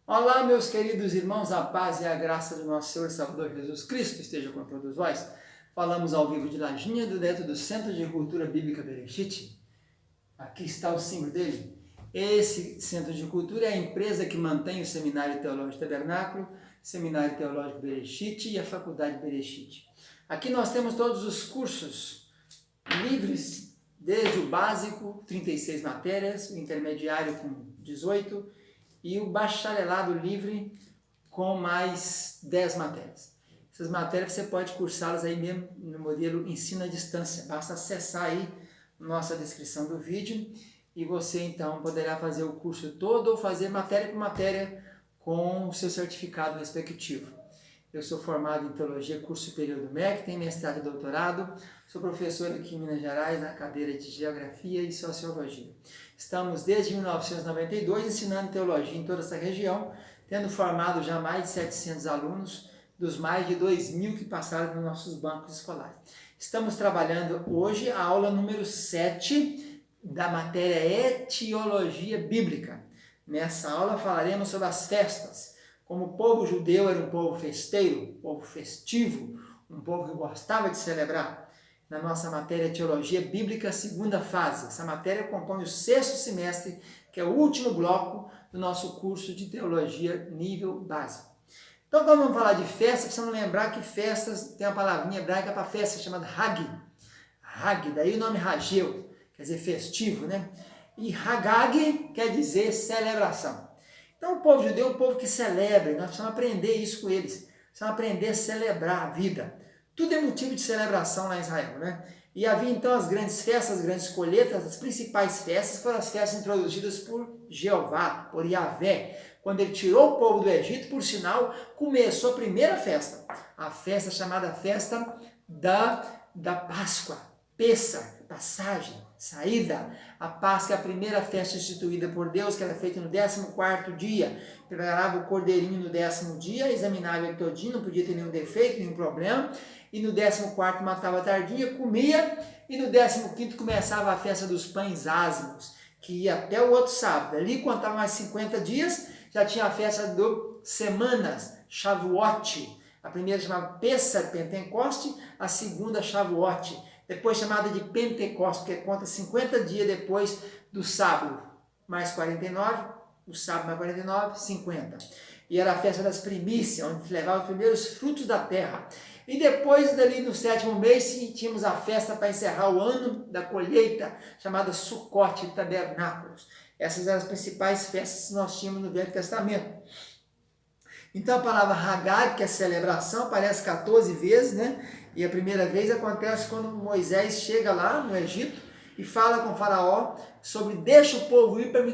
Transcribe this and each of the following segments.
Olá, meus queridos irmãos, a paz e a graça do nosso Senhor e Salvador Jesus Cristo esteja com todos vós. Falamos ao vivo de Lajinha, dentro do Centro de Cultura Bíblica Bereshit. Aqui está o símbolo dele. Esse Centro de Cultura é a empresa que mantém o Seminário Teológico Tabernáculo, Seminário Teológico Bereshit e a Faculdade Bereshit. Aqui nós temos todos os cursos livres, desde o básico, 36 matérias, o intermediário com 18 e o bacharelado livre com mais 10 matérias. Essas matérias você pode cursá-las aí mesmo no modelo ensino à distância. Basta acessar aí nossa descrição do vídeo e você então poderá fazer o curso todo ou fazer matéria por matéria com o seu certificado respectivo. Eu sou formado em Teologia, curso superior do MEC, tenho mestrado e doutorado, sou professor aqui em Minas Gerais na cadeira de Geografia e Sociologia. Estamos desde 1992 ensinando Teologia em toda essa região, tendo formado já mais de 700 alunos, dos mais de 2.000 que passaram nos nossos bancos escolares. Estamos trabalhando hoje a aula número 7 da matéria Etiologia Bíblica. Nessa aula falaremos sobre as festas. Como o povo judeu era um povo festeiro, um povo festivo, um povo que gostava de celebrar, na nossa matéria Teologia Bíblica, segunda fase. Essa matéria compõe o 6º semestre, que é o último bloco do nosso curso de Teologia nível básico. Então, quando vamos falar de festa, precisamos lembrar que festas, tem uma palavrinha hebraica para festa chamada Hag. Hag, daí o nome Hageu, quer dizer festivo, né? E Hagag quer dizer celebração. Então, o povo judeu é um povo que celebra, e nós precisamos aprender isso com eles. Precisamos aprender a celebrar a vida. Tudo é motivo de celebração lá em Israel, né? E havia então as grandes festas, as grandes colheitas, as principais festas foram as festas introduzidas por Jeová, por Yahvé. Quando ele tirou o povo do Egito, por sinal, começou a primeira festa. A festa chamada festa da Páscoa, Pêssar, passagem, saída. A Páscoa é a primeira festa instituída por Deus, que era feita no 14º dia. Preparava o cordeirinho no 10º dia, examinava ele todinho, não podia ter nenhum defeito, nenhum problema. E no 14º matava a tardinha, comia. E no 15º começava a festa dos pães ázimos, que ia até o outro sábado. Ali contava mais 50 dias, já tinha a festa do Semanas, Shavuot. A primeira chamava Pêssar, Pentecoste, a segunda Shavuot. Depois chamada de Pentecostes, porque conta 50 dias depois do sábado, mais 49, o sábado mais 49, 50. E era a festa das primícias, onde levava os primeiros frutos da terra. E depois, dali no 7º mês, tínhamos a festa para encerrar o ano da colheita, chamada Sucote, Tabernáculos. Essas eram as principais festas que nós tínhamos no Velho Testamento. Então a palavra Hagag, que é celebração, aparece 14 vezes, né? E a primeira vez acontece quando Moisés chega lá no Egito e fala com o faraó sobre deixa o povo ir para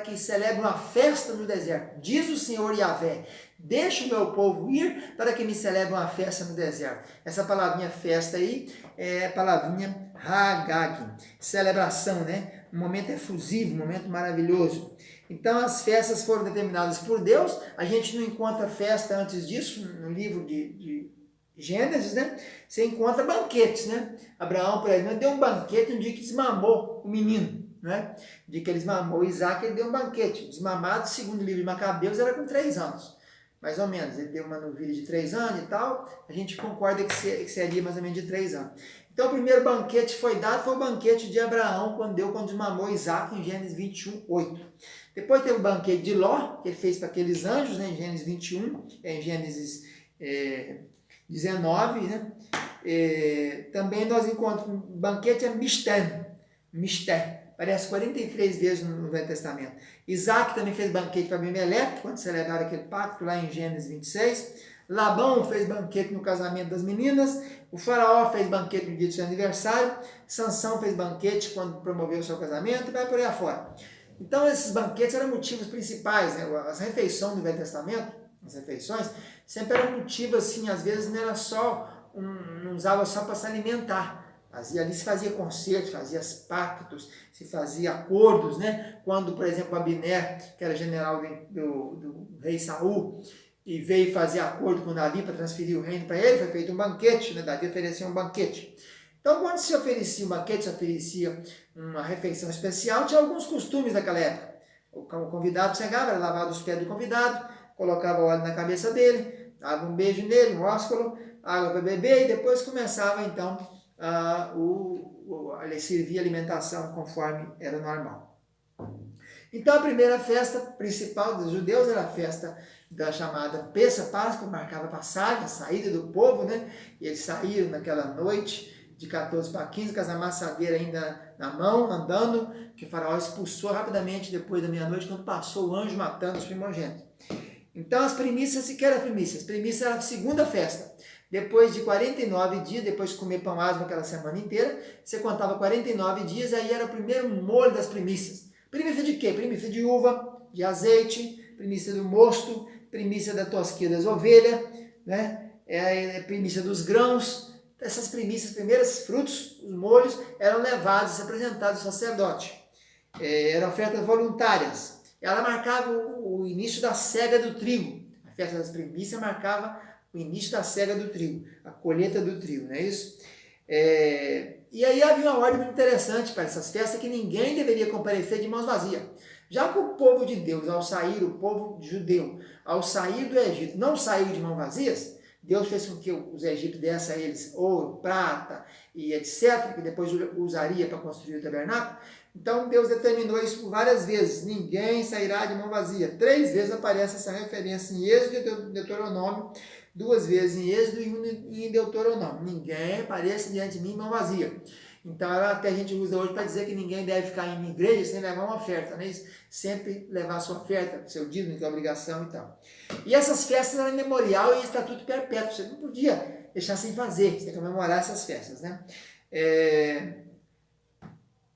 que celebre uma festa no deserto. Diz o Senhor Yahvé, deixa o meu povo ir para que me celebre uma festa no deserto. Essa palavrinha festa aí é a palavrinha Hagag, celebração, né? Um momento efusivo, um momento maravilhoso. Então as festas foram determinadas por Deus, a gente não encontra festa antes disso, no livro de Gênesis, né? Você encontra banquetes, né? Abraão, por exemplo, deu um banquete no dia que desmamou o menino, né? No dia que ele desmamou Isaac, ele deu um banquete. Desmamado, segundo o livro de Macabeus, era com 3 anos, mais ou menos. Ele deu uma novilha de 3 anos e tal, a gente concorda que seria mais ou menos de 3 anos. Então o primeiro banquete foi dado, foi o banquete de Abraão, quando desmamou Isaac, em Gênesis 21, 8. Depois teve o banquete de Ló, que ele fez para aqueles anjos, né? Em Gênesis 21, em Gênesis 19, né? Também nós encontramos um banquete é Mister, aparece 43 vezes no Velho Testamento. Isaac também fez banquete para Abimeleque, quando celebraram aquele pacto lá em Gênesis 26. Labão fez banquete no casamento das meninas. O faraó fez banquete no dia do seu aniversário. Sansão fez banquete quando promoveu o seu casamento e vai por aí afora. Então esses banquetes eram motivos principais, né? As refeições do Velho Testamento, as refeições, sempre eram motivos assim, às vezes não era só, não usava só para se alimentar. Ali se fazia concertos, fazia pactos, se fazia acordos, né? Quando, por exemplo, Abner, que era general do rei Saul, e veio fazer acordo com Davi para transferir o reino para ele, foi feito um banquete, né? Davi ofereceu um banquete. Então, quando se oferecia um banquete, se oferecia uma refeição especial, tinha alguns costumes naquela época. O convidado chegava, era lavado os pés do convidado, colocava óleo na cabeça dele, dava um beijo nele, um ósculo, água para beber, e depois começava então ele servia alimentação conforme era normal. Então a primeira festa principal dos judeus era a festa da chamada Páscoa, marcava a passagem, a saída do povo, né? E eles saíram naquela noite de 14 para 15, com as amassadeiras ainda na mão, andando, que o faraó expulsou rapidamente depois da meia-noite, quando passou o anjo matando os primogênitos. Então as primícias, o que era primícias? Primícia era a segunda festa. Depois de 49 dias, depois de comer pão asmo aquela semana inteira, você contava 49 dias, aí era o primeiro molho das primícias. Primícia de quê? Primícia de uva, de azeite, primícia do mosto, primícia da tosquia das ovelhas, né? Primícia dos grãos. Essas primícias, primeiros frutos, os molhos, eram levados e apresentados ao sacerdote. Eram ofertas voluntárias. Ela marcava o início da cega do trigo. A festa das primícias marcava o início da cega do trigo, a colheita do trigo, não é isso? E aí havia uma ordem muito interessante para essas festas, que ninguém deveria comparecer de mãos vazias. Já que o povo de Deus, o povo judeu, ao sair do Egito, não saiu de mãos vazias, Deus fez com que os egípcios dessem a eles ouro, prata e etc., que depois usaria para construir o tabernáculo. Então Deus determinou isso por várias vezes. Ninguém sairá de mão vazia. 3 vezes aparece essa referência em Êxodo e Deuteronômio, 2 vezes em Êxodo e em Deuteronômio. Ninguém aparece diante de mim em mão vazia. Então até a gente usa hoje para dizer que ninguém deve ficar em igreja sem levar uma oferta, não é isso? Sempre levar a sua oferta, seu dízimo, que é obrigação e tal. E essas festas eram memorial e estatuto perpétuo. Você não podia deixar sem fazer, você tem que comemorar essas festas, né?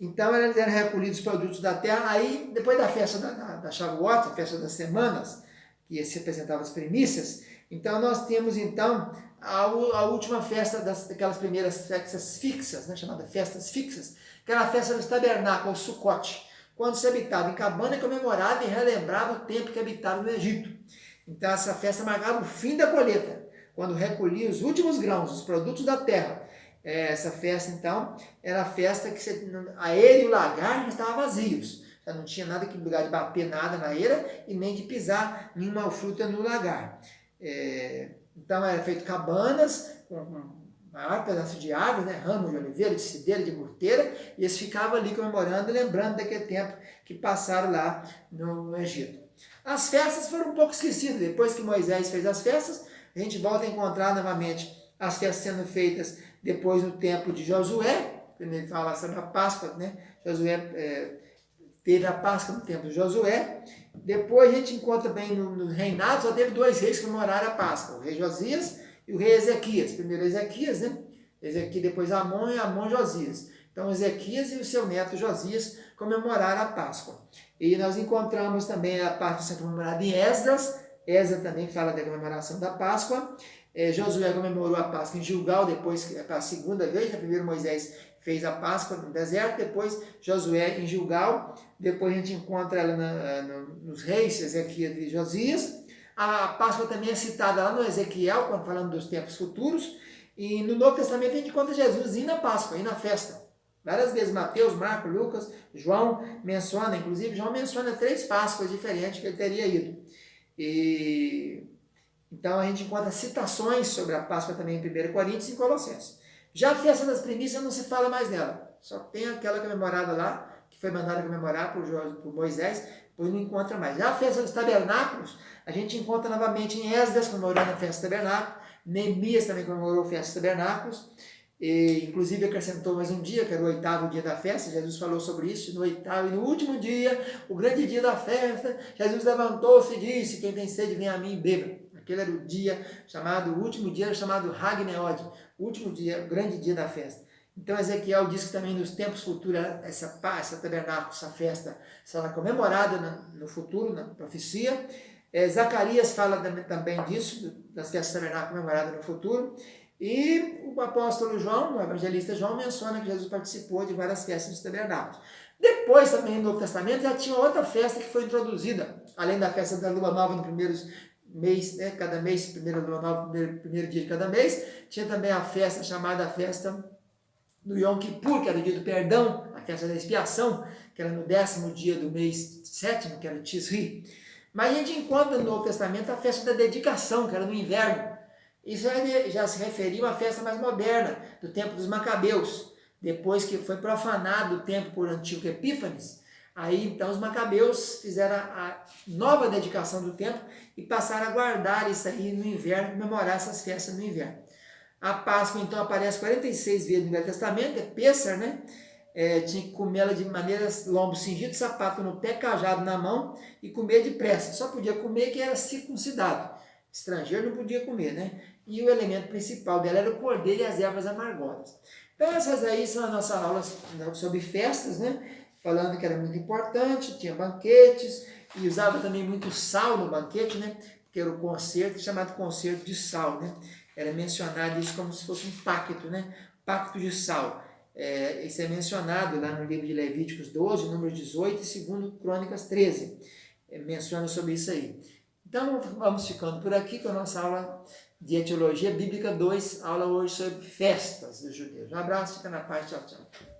Então eles eram recolhidos os produtos da terra. Aí, depois da festa da Shavuot, a festa das semanas, que se apresentava as primícias, então nós temos então a última festa daquelas primeiras festas fixas, né, chamada festas fixas, que era a festa dos tabernáculos, o Sukkot, quando se habitava em cabana e comemorava e relembrava o tempo que habitava no Egito. Então essa festa marcava o fim da colheita, quando recolhia os últimos grãos, os produtos da terra. Essa festa, então, era a festa que a eira e o lagar já estavam vazios. Já não tinha nada que lugar de bater nada na eira e nem de pisar nenhuma fruta no lagar. Então, era feito cabanas com um maior pedaço de árvore, né? Ramos de oliveira, de cideira, de murteira, e eles ficavam ali comemorando e lembrando daquele tempo que passaram lá no Egito. As festas foram um pouco esquecidas. Depois que Moisés fez as festas, a gente volta a encontrar novamente as festas sendo feitas depois no tempo de Josué, quando ele fala sobre a Páscoa, né? Josué teve a Páscoa no tempo de Josué. Depois a gente encontra bem no reinado, só teve 2 reis que comemoraram a Páscoa, o rei Josias e o rei Ezequias. Primeiro Ezequias, né? Ezequias, depois Amon e Amon Josias. Então Ezequias e o seu neto Josias comemoraram a Páscoa. E nós encontramos também a Páscoa sendo comemorada em Esdras. Esdras também fala da comemoração da Páscoa. Josué comemorou a Páscoa em Gilgal, depois para a segunda vez, né? Primeiro Moisés fez a Páscoa no deserto, depois Josué em Gilgal, depois a gente encontra ela nos reis Ezequias e Josias. A Páscoa também é citada lá no Ezequiel, quando falando dos tempos futuros, e no Novo Testamento a gente encontra Jesus indo na Páscoa, indo na festa. Várias vezes Mateus, Marcos, Lucas, João menciona, inclusive João menciona 3 Páscoas diferentes que ele teria ido. Então a gente encontra citações sobre a Páscoa também em 1 Coríntios e em Colossenses. Já a festa das primícias não se fala mais dela. Só tem aquela comemorada lá, que foi mandada comemorar por Moisés, depois não encontra mais. Já a festa dos tabernáculos, a gente encontra novamente em Esdras, comemorando a festa do tabernáculo. Neemias também comemorou a festa dos tabernáculos. Inclusive acrescentou mais um dia, que era o 8º dia da festa. Jesus falou sobre isso. No 8º e no último dia, o grande dia da festa, Jesus levantou-se e disse: quem tem sede, vem a mim e beba. Aquele era o dia chamado, o último dia era chamado Hag Neod, o último dia, o grande dia da festa. Então Ezequiel diz que também nos tempos futuros essa tabernáculo, essa festa será comemorada no futuro, na profecia. Zacarias fala também disso, das festas tabernáculo comemoradas no futuro. E o apóstolo João, o evangelista João, menciona que Jesus participou de várias festas dos tabernáculos. Depois também no Novo Testamento já tinha outra festa que foi introduzida, além da festa da lua nova no primeiros mês, né, cada mês, primeiro dia de cada mês, tinha também a festa chamada festa no Yom Kippur, que era o dia do perdão, a festa da expiação, que era no 10º dia do mês 7º, que era Tisri. Mas a gente encontra no Novo Testamento a festa da dedicação, que era no inverno. Isso já se referia a uma festa mais moderna, do tempo dos Macabeus. Depois que foi profanado o templo por Antíoco Epífanes, aí então os Macabeus fizeram a nova dedicação do templo e passaram a guardar isso aí no inverno, comemorar essas festas no inverno. A Páscoa então aparece 46 vezes no Velho Testamento, é Pêssar, né? Tinha que comê-la de maneira lombo cingido, sapato no pé, cajado na mão e comer depressa. Só podia comer quem era circuncidado. Estrangeiro não podia comer, né? E o elemento principal dela era o cordeiro e as ervas amargosas. Então essas aí são as nossas aulas sobre festas, né? Falando que era muito importante, tinha banquetes e usava também muito sal no banquete, né? Que era o concerto, chamado concerto de sal, né? Era mencionado isso como se fosse um pacto, né? Pacto de sal. Isso é mencionado lá no livro de Levíticos 12, número 18 e 2 Crônicas 13. Menciona sobre isso aí. Então, vamos ficando por aqui com a nossa aula de Etiologia Bíblica 2, aula hoje sobre festas dos judeus. Um abraço, fica na paz, tchau, tchau.